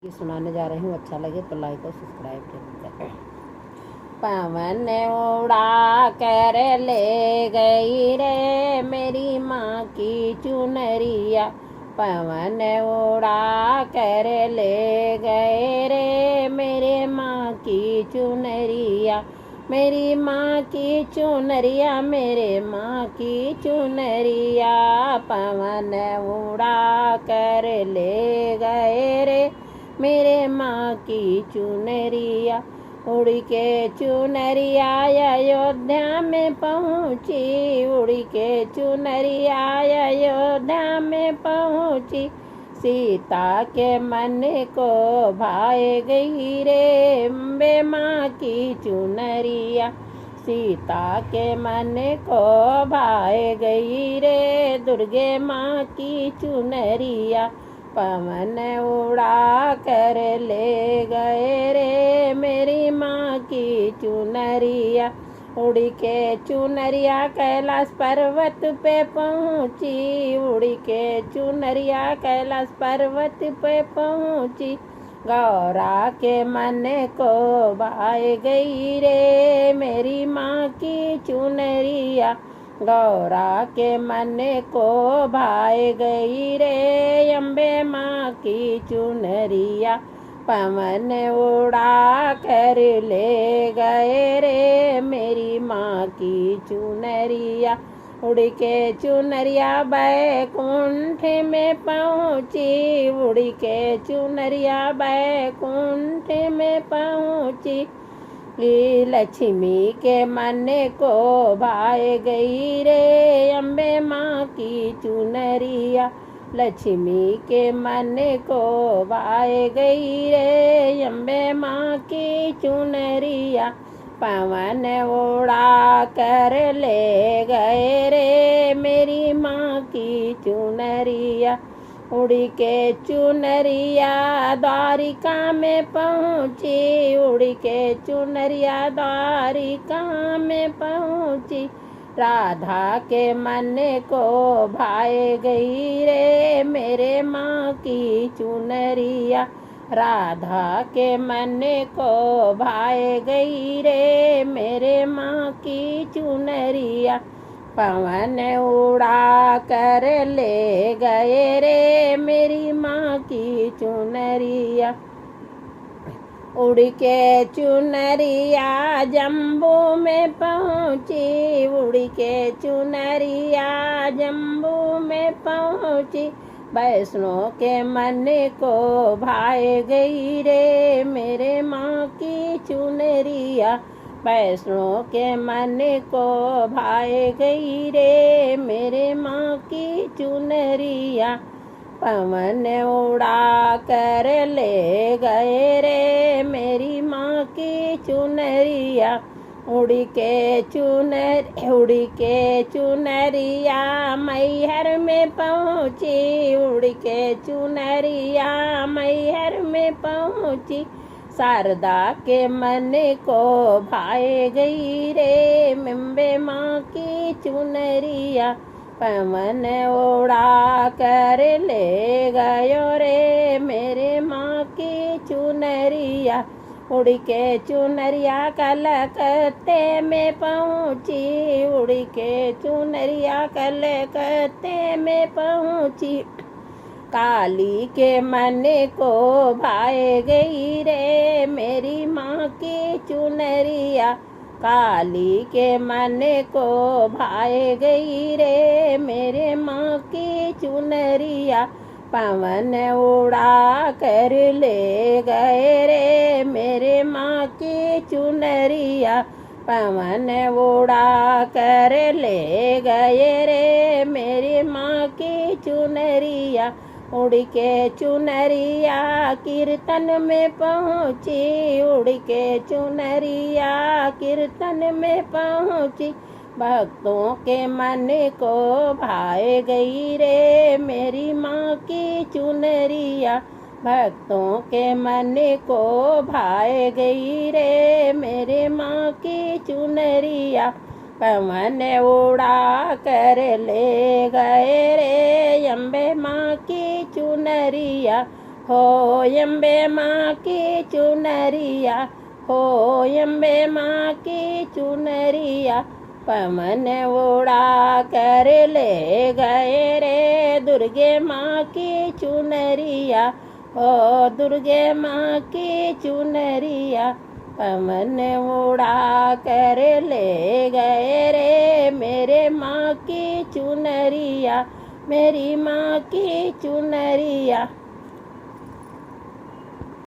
ये सुनाने जा रही हूँ। अच्छा लगे तो लाइक और सब्सक्राइब जरूर करें। पवन उड़ा कर ले गई रे मेरी माँ की चुनरिया। पवन उड़ा कर ले गए रे मेरे माँ की चुनरिया। मेरी माँ की चुनरिया, मेरे माँ की चुनरिया। पवन उड़ा कर ले गए रे मेरे माँ की चुनरिया। उड़ के चुनरिया अयोध्या में पहुँची, उड़ के चुनरिया अयोध्या में पहुँची। सीता के मन को भाए गई रे अम्बे माँ की चुनरिया। सीता के मन को भाए गई रे दुर्गे माँ की चुनरिया। पवन उड़ा कर ले गए रे मेरी माँ की चुनरिया। उड़ के चुनरिया कैलाश पर्वत पे पहुँची, उड़ के चुनरिया कैलाश पर्वत पे पहुँची। गौरा के मन को भाए गई रे मेरी माँ की चुनरिया। गौरा के मन को भाए गई रे अम्बे माँ की चुनरिया। पवन उड़ा कर ले गए रे मेरी माँ की चुनरिया। उड़ के चुनरिया बैकुंठ में पहुँची, उड़ के चुनरिया बैकुंठ में पहुँची। लक्ष्मी के मन को भाए गई रे अम्बे माँ की चुनरिया। लक्ष्मी के मन को भाए गई रे अम्बे माँ की चुनरिया। पवन उड़ा कर ले गए रे मेरी माँ की चुनरिया। उड़ के चुनरिया द्वारिका में पहुँची, उड़ के चुनरिया द्वारिका में पहुँची। राधा के मन को भाए गई रे मेरे माँ की चुनरिया। राधा के मन को भाए गई रे मेरे माँ की चुनरिया। पवन उड़ा कर ले गए रे मेरी माँ की चुनरिया। उड़ के चुनरिया जम्बू में पहुँची, उड़ के चुनरिया जम्बू में पहुँची। वैष्णो के मन को भाए गई रे मेरे माँ की चुनरिया। वैष्णो के मन को भाए गई रे मेरे माँ की चुनरिया। पवन उड़ा कर ले गए रे मेरी माँ की चुनरिया। उड़ के चुनरिया मैहर में पहुँची, उड़ के चुनरिया मैहर में पहुँची। शारदा के मन को भाए गई रे अम्बे माँ की चुनरिया। पवन उड़ा कर ले गयो रे मेरे माँ की चुनरिया। उड़ के चुनरिया कलकत्ते में पहुँची, उड़ के चुनरिया कलकत्ते में पहुँची। काली के मन को भाए गई रे मेरी माँ की चुनरिया। काली के मन को भाए गई रे मेरे माँ की चुनरिया। पवन उड़ा कर ले गए रे मेरे माँ की चुनरिया। पवन उड़ा कर ले गए रे मेरी माँ की चुनरिया। उड़ के चुनरिया कीर्तन में पहुँची, उड़ के चुनरिया कीर्तन में पहुँची। भक्तों के मन को भाए गई रे मेरी माँ की चुनरिया। भक्तों के मन को भाए गई रे मेरे माँ की चुनरिया। पवन उड़ा कर ले गए रे अम्बे माँ की चुनरिया। हो अम्बे माँ की चुनरिया, हो अम्बे माँ की चुनरिया, पवन उड़ा कर ले गए रे दुर्गे माँ की चुनरिया, हो दुर्गे माँ की चुनरिया, पवन उड़ा कर ले गए रे मेरे माँ की चुनरिया, मेरी माँ की चुनरिया।